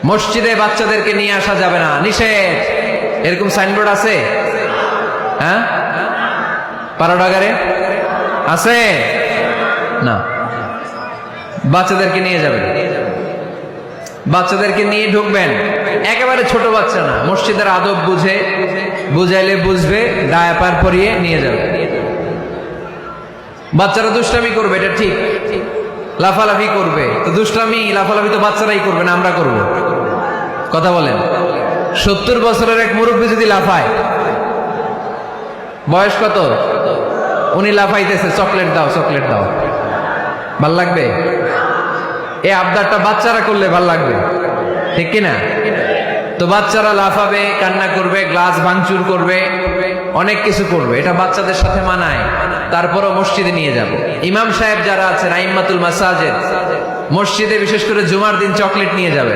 মসজিদে বাচ্চাদেরকে নিয়ে আসা যাবে না, নিষেধ। এরকম সাইনবোর্ড আছে? হ্যাঁ, পাড়াডাগারে আছে না? বাচ্চাদেরকে নিয়ে যাবেন, বাচ্চাদেরকে নিয়ে ঢুকবেন। একেবারে ছোট বাচ্চা না, মসজিদের আদব বুঝে, বুঝাইলে বুঝবে, ডায়াপার পরিয়ে নিয়ে যাবে। বাচ্চারা দুষ্টামি করবে, এটা ঠিক, লাফালাফি করবে, তো দুষ্টামি লাফালাফি তো বাচ্চারাই করবে না, আমরা করব? কথা বলেন। 70 বছরের এক মুরব্বী যদি লাফায়, বয়স কত, উনি লাফাইতেছে, চকলেট দাও চকলেট দাও, ভাল লাগবে? এই আবদারটা বাচ্চারা করলে ভাল লাগবে, ঠিক কিনা? তো বাচ্চারা লাফাবে, কান্না করবে, গ্লাস ভাঙচুর করবে, অনেক কিছু করবে, এটা বাচ্চাদের সাথে মানায়। তারপরও মসজিদে নিয়ে যাব। ইমাম সাহেব যারা আছেন, আইম্মাতুল মাসাজিদ, মসজিদে বিশেষ করে জুমার দিন চকলেট নিয়ে যাবেন।